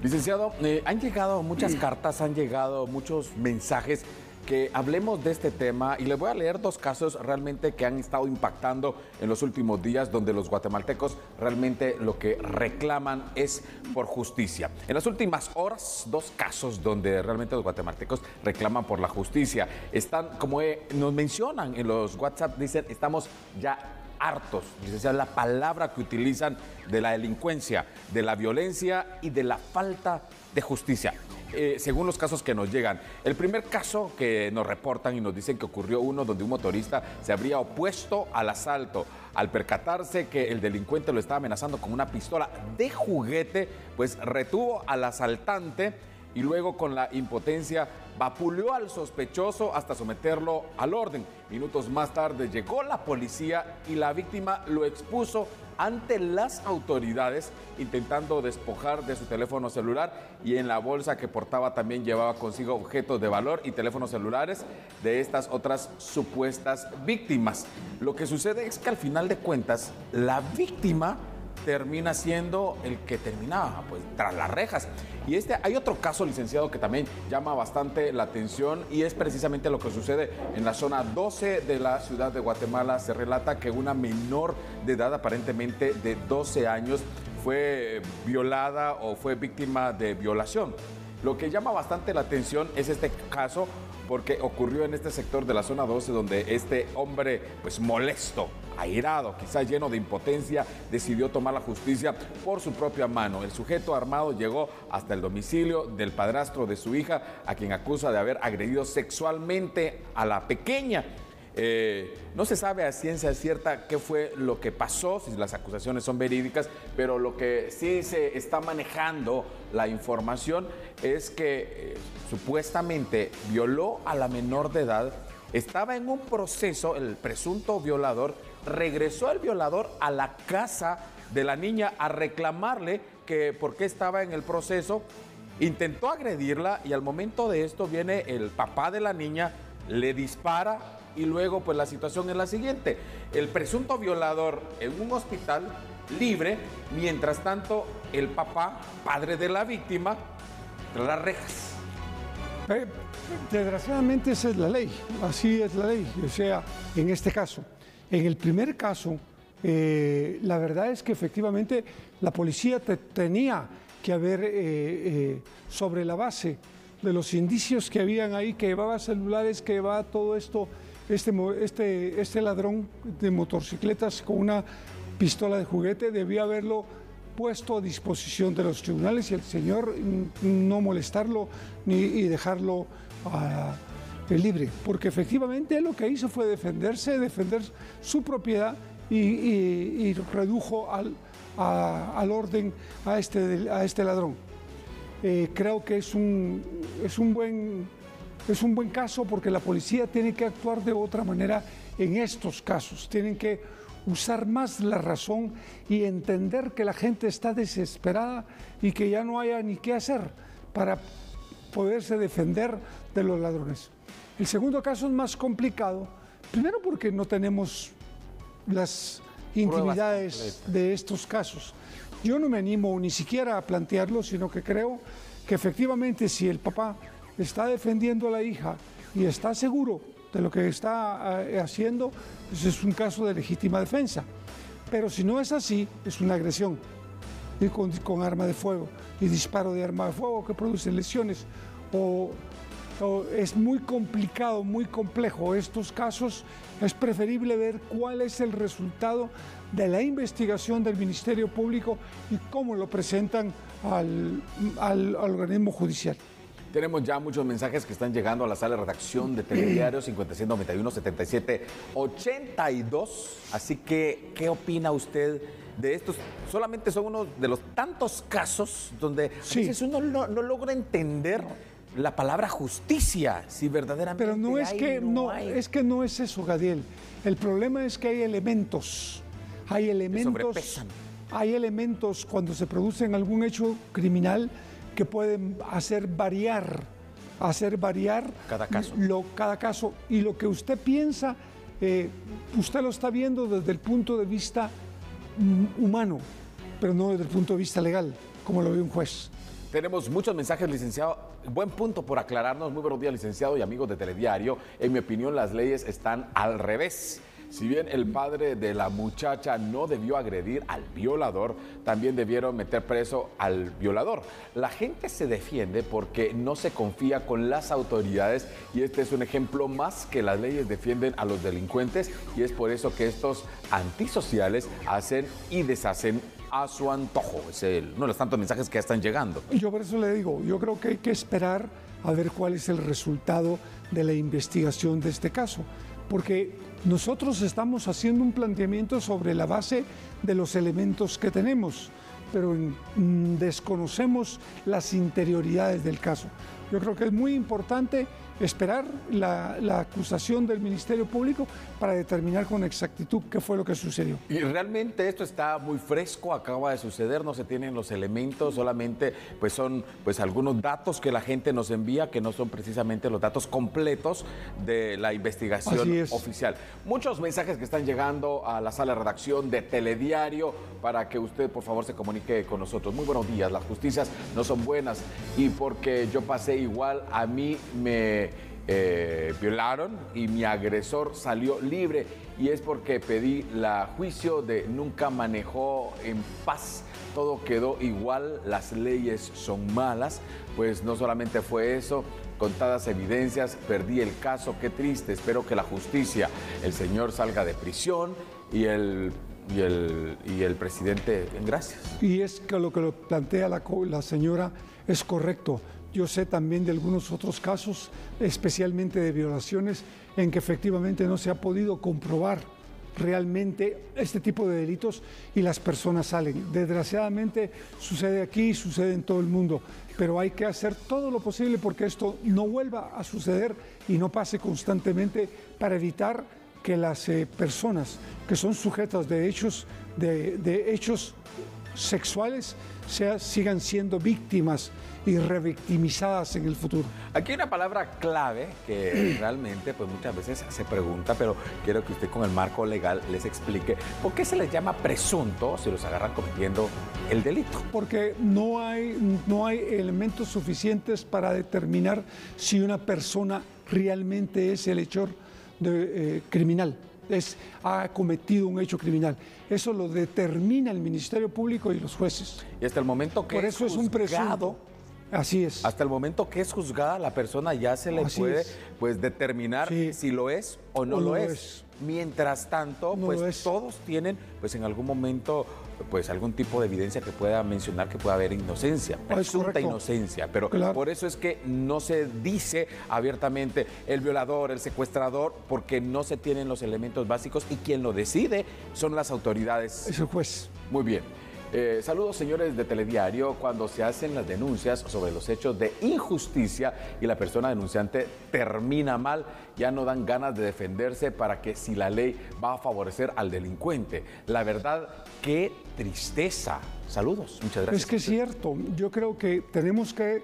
Licenciado, han llegado muchas cartas, han llegado muchos mensajes que hablemos de este tema y le voy a leer dos casos realmente que han estado impactando en los últimos días, donde los guatemaltecos realmente lo que reclaman es por justicia. En las últimas horas, dos casos donde realmente los guatemaltecos reclaman por la justicia. Están, como nos mencionan en los WhatsApp, dicen, estamos ya hartos, licenciado, la palabra que utilizan de la delincuencia, de la violencia y de la falta de justicia. Según los casos que nos llegan, el primer caso que nos reportan y nos dicen que ocurrió uno donde un motorista se habría opuesto al asalto. Al percatarse que el delincuente lo estaba amenazando con una pistola de juguete, pues retuvo al asaltante y luego con la impotencia vapuleó al sospechoso hasta someterlo al orden. Minutos más tarde llegó la policía y la víctima lo expuso ante las autoridades, intentando despojar de su teléfono celular, y en la bolsa que portaba también llevaba consigo objetos de valor y teléfonos celulares de estas otras supuestas víctimas. Lo que sucede es que al final de cuentas la víctima termina siendo el que terminaba pues tras las rejas. Y hay otro caso, licenciado, que también llama bastante la atención, y es precisamente lo que sucede en la zona 12 de la ciudad de Guatemala. Se relata que una menor de edad, aparentemente de 12 años, fue violada o fue víctima de violación. Lo que llama bastante la atención es este caso porque ocurrió en este sector de la zona 12, donde este hombre, pues molesto, airado, quizás lleno de impotencia, decidió tomar la justicia por su propia mano. El sujeto armado llegó hasta el domicilio del padrastro de su hija, a quien acusa de haber agredido sexualmente a la pequeña. No se sabe a ciencia cierta qué fue lo que pasó, si las acusaciones son verídicas, pero lo que sí se está manejando la información es que supuestamente violó a la menor de edad, estaba en un proceso, el presunto violador, regresó el violador a la casa de la niña a reclamarle que por qué estaba en el proceso, intentó agredirla y al momento de esto viene el papá de la niña, le dispara. Y luego, pues la situación es la siguiente: el presunto violador en un hospital libre, mientras tanto el papá, padre de la víctima, tras las rejas. Desgraciadamente esa es la ley, así es la ley. O sea, en este caso, en el primer caso, la verdad es que efectivamente la policía tenía que haber, sobre la base de los indicios que habían ahí, que llevaba celulares, que llevaba todo esto, este ladrón de motocicletas con una pistola de juguete, debía haberlo puesto a disposición de los tribunales y el señor no molestarlo y dejarlo libre, porque efectivamente lo que hizo fue defender su propiedad y redujo al orden a este ladrón. Creo que es un buen caso, porque la policía tiene que actuar de otra manera en estos casos. Tienen que usar más la razón y entender que la gente está desesperada y que ya no haya ni qué hacer para poderse defender de los ladrones. El segundo caso es más complicado, primero porque no tenemos las intimidades de estos casos. Yo no me animo ni siquiera a plantearlo, sino que creo que efectivamente, si el papá está defendiendo a la hija y está seguro de lo que está haciendo, pues es un caso de legítima defensa. Pero si no es así, es una agresión y con arma de fuego y disparo de arma de fuego que produce lesiones. Es muy complicado, muy complejo estos casos. Es preferible ver cuál es el resultado de la investigación del Ministerio Público y cómo lo presentan al organismo judicial. Tenemos ya muchos mensajes que están llegando a la sala de redacción de Telediario 5691-7782. Así que, ¿qué opina usted de estos? Solamente son uno de los tantos casos donde a veces uno no logra entender la palabra justicia, si verdaderamente. Pero no es que no es eso, Gadiel. El problema es que hay elementos cuando se produce algún hecho criminal que pueden hacer variar cada caso. Y lo que usted piensa, usted lo está viendo desde el punto de vista humano, pero no desde el punto de vista legal, como lo ve un juez. Tenemos muchos mensajes, licenciado. Buen punto por aclararnos. Muy buenos días, licenciado y amigos de Telediario. En mi opinión, las leyes están al revés. Si bien el padre de la muchacha no debió agredir al violador, también debieron meter preso al violador. La gente se defiende porque no se confía con las autoridades y este es un ejemplo más que las leyes defienden a los delincuentes y es por eso que estos antisociales hacen y deshacen a su antojo. Es uno de los tantos mensajes que ya están llegando. Y yo por eso le digo, yo creo que hay que esperar a ver cuál es el resultado de la investigación de este caso, porque nosotros estamos haciendo un planteamiento sobre la base de los elementos que tenemos, pero desconocemos las interioridades del caso. Yo creo que es muy importante esperar la acusación del Ministerio Público para determinar con exactitud qué fue lo que sucedió. Y realmente esto está muy fresco, acaba de suceder, no se tienen los elementos, solamente pues son algunos datos que la gente nos envía que no son precisamente los datos completos de la investigación oficial. Muchos mensajes que están llegando a la sala de redacción de Telediario para que usted por favor se comunique con nosotros. Muy buenos días, las justicias no son buenas y porque yo pasé igual, a mí me violaron y mi agresor salió libre y es porque pedí la juicio de nunca manejó en paz, todo quedó igual, las leyes son malas, pues no solamente fue eso, contadas evidencias, perdí el caso, qué triste, espero que la justicia, el señor salga de prisión y el presidente, gracias. Y es que lo plantea la señora es correcto. Yo sé también de algunos otros casos, especialmente de violaciones, en que efectivamente no se ha podido comprobar realmente este tipo de delitos y las personas salen. Desgraciadamente sucede aquí, sucede en todo el mundo, pero hay que hacer todo lo posible porque esto no vuelva a suceder y no pase constantemente para evitar que las personas que son sujetas de hechos sexuales sigan siendo víctimas y revictimizadas en el futuro. Aquí hay una palabra clave que realmente pues muchas veces se pregunta, pero quiero que usted con el marco legal les explique por qué se les llama presunto si los agarran cometiendo el delito. Porque no hay elementos suficientes para determinar si una persona realmente es el hechor criminal. Ha cometido un hecho criminal. Eso lo determina el Ministerio Público y los jueces. Y hasta el momento que por eso es un presunto. Así es. Hasta el momento que es juzgada la persona ya se le puede determinar si lo es o no lo es. Mientras tanto, todos tienen en algún momento algún tipo de evidencia que pueda mencionar que pueda haber inocencia, presunta inocencia, pero por eso es que no se dice abiertamente el violador, el secuestrador, porque no se tienen los elementos básicos y quien lo decide son las autoridades. Es el juez. Muy bien. Saludos, señores de Telediario. Cuando se hacen las denuncias sobre los hechos de injusticia y la persona denunciante termina mal, ya no dan ganas de defenderse para que si la ley va a favorecer al delincuente. La verdad, qué tristeza. Saludos, muchas gracias. Es que es cierto. Yo creo que tenemos que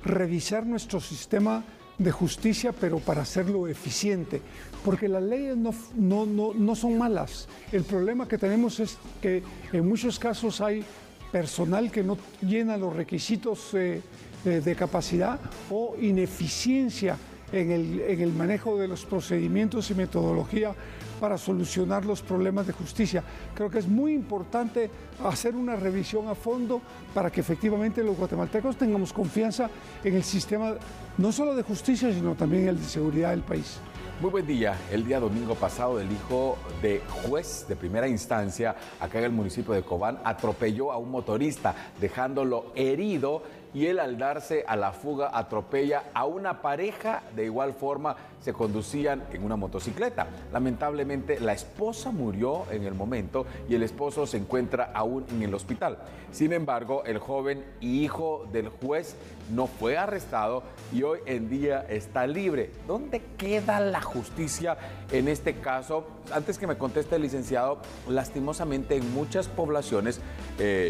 revisar nuestro sistema de justicia, pero para hacerlo eficiente, porque las leyes no son malas. El problema que tenemos es que en muchos casos hay personal que no llena los requisitos de capacidad o ineficiencia en el manejo de los procedimientos y metodología para solucionar los problemas de justicia. Creo que es muy importante hacer una revisión a fondo para que efectivamente los guatemaltecos tengamos confianza en el sistema, no solo de justicia, sino también el de seguridad del país. Muy buen día. El día domingo pasado, el hijo de juez de primera instancia acá en el municipio de Cobán atropelló a un motorista, dejándolo herido, y él al darse a la fuga atropella a una pareja. De igual forma se conducían en una motocicleta. Lamentablemente la esposa murió en el momento y el esposo se encuentra aún en el hospital. Sin embargo, el joven y hijo del juez no fue arrestado y hoy en día está libre. ¿Dónde queda la justicia en este caso? Antes que me conteste el licenciado, lastimosamente en muchas poblaciones,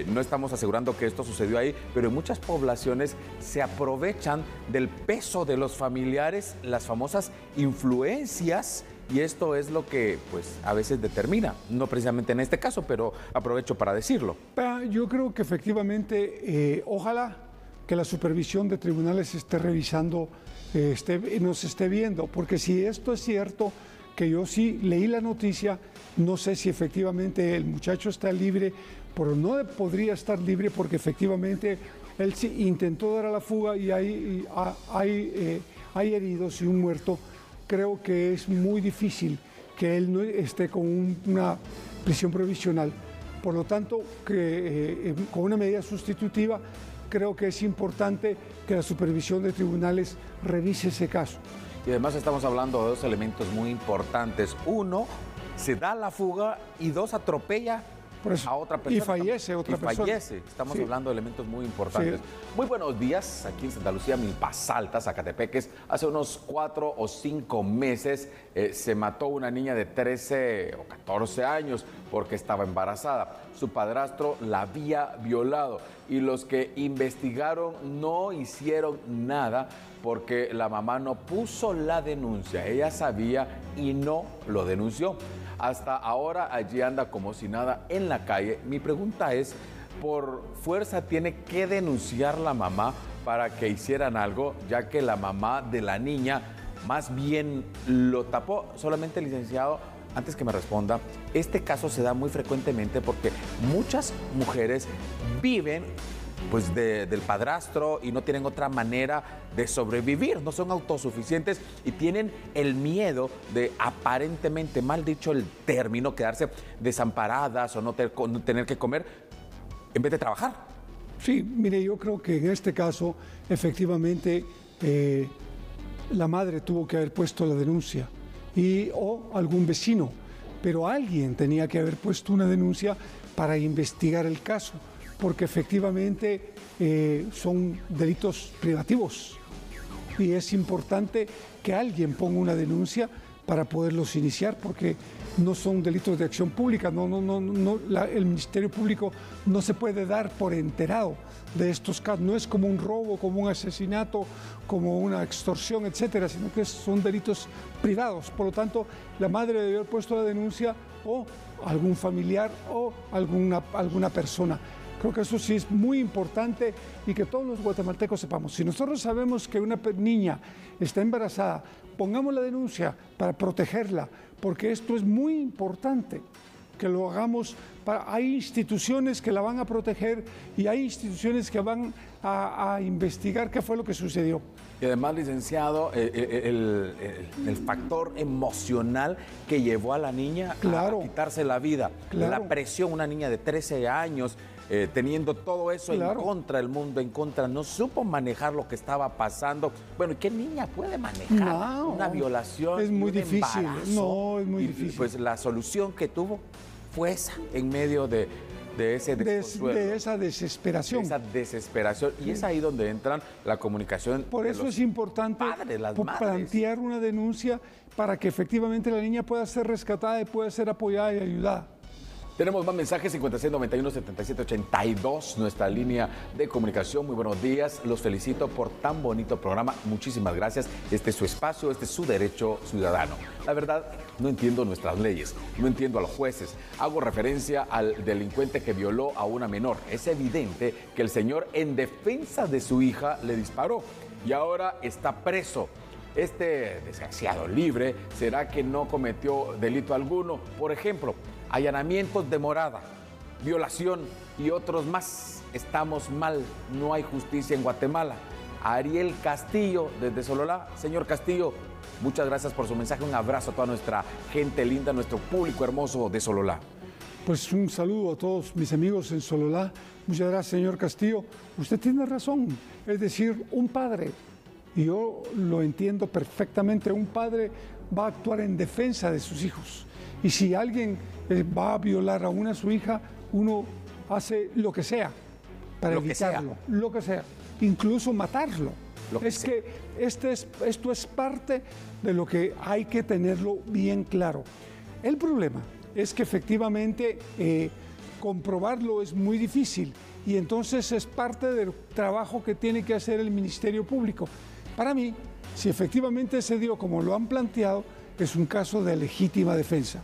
no estamos asegurando que esto sucedió ahí, pero en muchas poblaciones se aprovechan del peso de los familiares, las famosas influencias, y esto es lo que a veces determina, no precisamente en este caso, pero aprovecho para decirlo. Yo creo que efectivamente, ojalá que la supervisión de tribunales esté revisando, nos esté viendo, porque si esto es cierto, que yo sí leí la noticia, no sé si efectivamente el muchacho está libre, pero no podría estar libre porque efectivamente él sí intentó dar a la fuga y hay heridos y un muerto. Creo que es muy difícil que él no esté con una prisión provisional. Por lo tanto, con una medida sustitutiva, creo que es importante que la supervisión de tribunales revise ese caso. Y además estamos hablando de dos elementos muy importantes. Uno, se da la fuga y dos, atropella a otra persona. Y fallece otra persona. Fallece. Estamos hablando de elementos muy importantes. Sí. Muy buenos días. Aquí en Santa Lucía, Milpas Altas, Zacatepeques. Hace unos 4 o 5 meses se mató una niña de 13 o 14 años porque estaba embarazada. Su padrastro la había violado y los que investigaron no hicieron nada porque la mamá no puso la denuncia. Ella sabía y no lo denunció. Hasta ahora allí anda como si nada en la calle. Mi pregunta es, ¿por fuerza tiene que denunciar la mamá para que hicieran algo, ya que la mamá de la niña más bien lo tapó? Solamente, licenciado, antes que me responda, este caso se da muy frecuentemente porque muchas mujeres viven pues del padrastro y no tienen otra manera de sobrevivir, no son autosuficientes y tienen el miedo de, aparentemente, mal dicho el término, quedarse desamparadas o no tener que comer en vez de trabajar. Sí, mire, yo creo que en este caso, efectivamente, la madre tuvo que haber puesto la denuncia o algún vecino, pero alguien tenía que haber puesto una denuncia para investigar el caso, porque efectivamente son delitos privativos y es importante que alguien ponga una denuncia para poderlos iniciar, porque no son delitos de acción pública, el Ministerio Público no se puede dar por enterado de estos casos, no es como un robo, como un asesinato, como una extorsión, etcétera, sino que son delitos privados. Por lo tanto, la madre debió haber puesto la denuncia o algún familiar o alguna persona. Creo que eso sí es muy importante y que todos los guatemaltecos sepamos. Si nosotros sabemos que una niña está embarazada, pongamos la denuncia para protegerla, porque esto es muy importante que lo hagamos. Hay instituciones que la van a proteger y hay instituciones que van a investigar qué fue lo que sucedió. Y además, licenciado, el factor emocional que llevó a la niña a quitarse la vida, la presión, una niña de 13 años, teniendo todo eso en contra, el mundo en contra, no supo manejar lo que estaba pasando. Bueno, ¿qué niña puede manejar una violación? Es muy difícil. Embarazo? No, es muy difícil. Pues la solución que tuvo fue esa, en medio de esa desesperación. De esa desesperación. Y es ahí donde entran la comunicación. Por eso es importante plantear una denuncia para que efectivamente la niña pueda ser rescatada y pueda ser apoyada y ayudada. Tenemos más mensajes, 5691-7782, nuestra línea de comunicación. Muy buenos días, los felicito por tan bonito programa. Muchísimas gracias. Este es su espacio, este es su derecho ciudadano. La verdad, no entiendo nuestras leyes, no entiendo a los jueces. Hago referencia al delincuente que violó a una menor. Es evidente que el señor, en defensa de su hija, le disparó y ahora está preso. Este desgraciado libre, ¿será que no cometió delito alguno? Por ejemplo, allanamientos de morada, violación y otros más. Estamos mal, no hay justicia en Guatemala. Ariel Castillo, desde Sololá. Señor Castillo, muchas gracias por su mensaje. Un abrazo a toda nuestra gente linda, nuestro público hermoso de Sololá. Pues un saludo a todos mis amigos en Sololá. Muchas gracias, señor Castillo. Usted tiene razón, es decir, un padre, y yo lo entiendo perfectamente, un padre va a actuar en defensa de sus hijos. Y si alguien va a violar a su hija, uno hace lo que sea para evitarlo, lo que sea, incluso matarlo. Esto es parte de lo que hay que tenerlo bien claro. El problema es que efectivamente comprobarlo es muy difícil y entonces es parte del trabajo que tiene que hacer el Ministerio Público. Para mí, si efectivamente se dio como lo han planteado, es un caso de legítima defensa.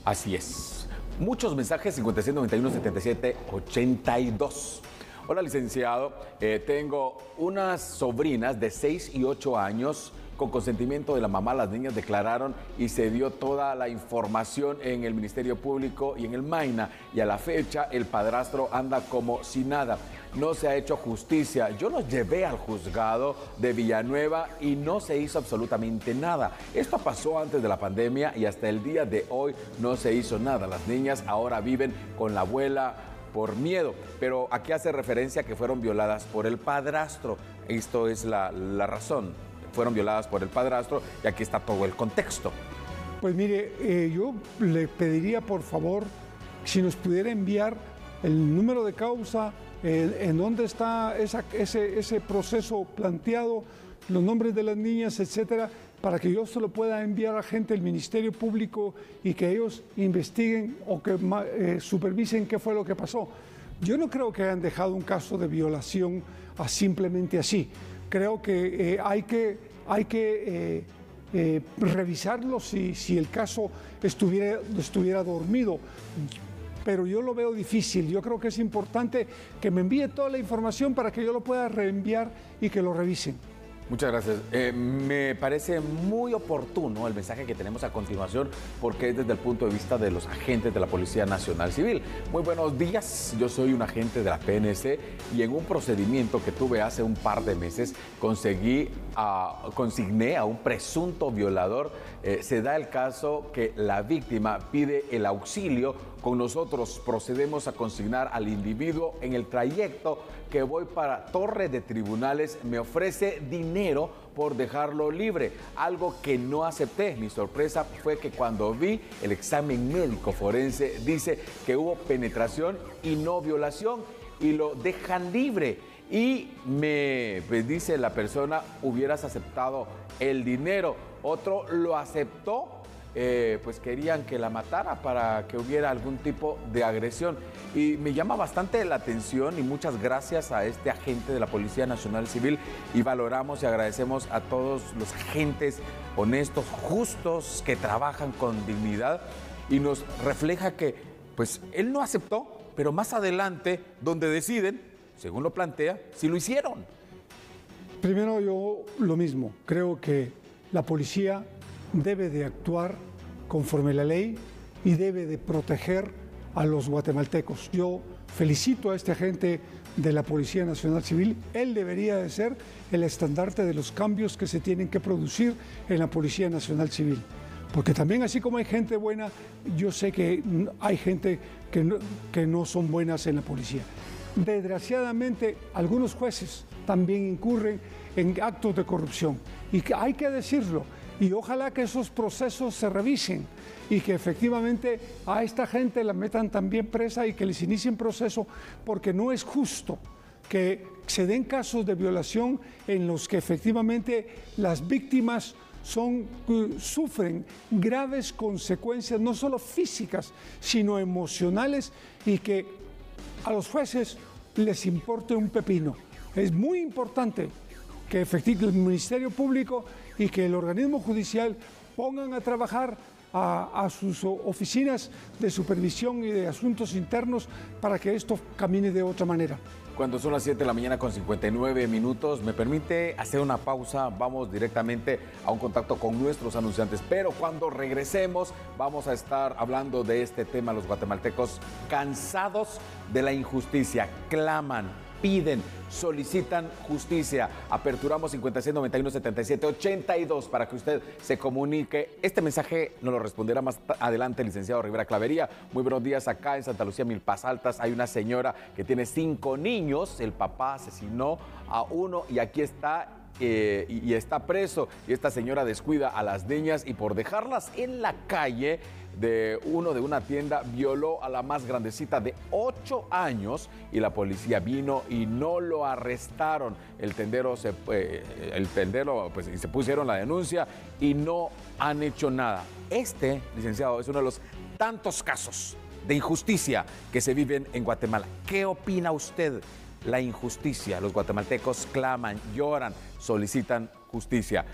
Así es. Muchos mensajes, 5691-7782. Hola, licenciado. Tengo unas sobrinas de 6 y 8 años. Con consentimiento de la mamá, las niñas declararon y se dio toda la información en el Ministerio Público y en el Maina. Y a la fecha, el padrastro anda como si nada. No se ha hecho justicia. Yo los llevé al juzgado de Villanueva y no se hizo absolutamente nada. Esto pasó antes de la pandemia y hasta el día de hoy no se hizo nada. Las niñas ahora viven con la abuela por miedo, pero aquí hace referencia a que fueron violadas por el padrastro. Esto es la razón. Fueron violadas por el padrastro y aquí está todo el contexto. Pues mire, yo le pediría por favor si nos pudiera enviar el número de causa, en dónde está ese proceso planteado, los nombres de las niñas, etcétera, para que yo se lo pueda enviar a gente del Ministerio Público y que ellos investiguen o que supervisen qué fue lo que pasó. Yo no creo que hayan dejado un caso de violación simplemente así. Creo que hay que revisarlo si el caso estuviera dormido. Pero yo lo veo difícil. Yo creo que es importante que me envíe toda la información para que yo lo pueda reenviar y que lo revisen. Muchas gracias. Me parece muy oportuno el mensaje que tenemos a continuación porque es desde el punto de vista de los agentes de la Policía Nacional Civil. Muy buenos días, yo soy un agente de la PNC y en un procedimiento que tuve hace un par de meses consigné a un presunto violador. Se da el caso que la víctima pide el auxilio. Con nosotros procedemos a consignar al individuo. En el trayecto que voy para Torre de Tribunales me ofrece dinero por dejarlo libre, algo que no acepté. Mi sorpresa fue que cuando vi el examen médico forense dice que hubo penetración y no violación y lo dejan libre. Y pues dice la persona, hubieras aceptado el dinero. Otro lo aceptó. Pues querían que la matara para que hubiera algún tipo de agresión. Y me llama bastante la atención y muchas gracias a este agente de la Policía Nacional Civil y valoramos y agradecemos a todos los agentes honestos, justos, que trabajan con dignidad y nos refleja que pues él no aceptó, pero más adelante donde deciden, según lo plantea, sí lo hicieron. Primero yo lo mismo, creo que la policía debe de actuar conforme la ley y debe de proteger a los guatemaltecos. Yo felicito a este agente de la Policía Nacional Civil. Él debería de ser el estandarte de los cambios que se tienen que producir en la Policía Nacional Civil. Porque también así como hay gente buena, yo sé que hay gente que no son buenas en la policía. Desgraciadamente, algunos jueces también incurren en actos de corrupción y que hay que decirlo. Y ojalá que esos procesos se revisen y que efectivamente a esta gente la metan también presa y que les inicien proceso, porque no es justo que se den casos de violación en los que efectivamente las víctimas sufren graves consecuencias, no solo físicas, sino emocionales, y que a los jueces les importe un pepino. Es muy importante que efectivamente el Ministerio Público y que el organismo judicial pongan a trabajar a sus oficinas de supervisión y de asuntos internos para que esto camine de otra manera. Cuando son las 7 de la mañana con 59 minutos, me permite hacer una pausa, vamos directamente a un contacto con nuestros anunciantes, pero cuando regresemos vamos a estar hablando de este tema. Los guatemaltecos cansados de la injusticia, claman, piden, solicitan justicia. Aperturamos 5691-7782 para que usted se comunique. Este mensaje nos lo responderá más adelante el licenciado Rivera Clavería. Muy buenos días. Acá en Santa Lucía, Milpas Altas, hay una señora que tiene 5 niños. El papá asesinó a uno y aquí está y está preso. Y esta señora descuida a las niñas y por dejarlas en la calle de una tienda violó a la más grandecita de 8 años y la policía vino y no lo arrestaron. El tendero pues se pusieron la denuncia y no han hecho nada. Este, licenciado, es uno de los tantos casos de injusticia que se viven en Guatemala. ¿Qué opina usted? La injusticia, los guatemaltecos claman, lloran, solicitan justicia.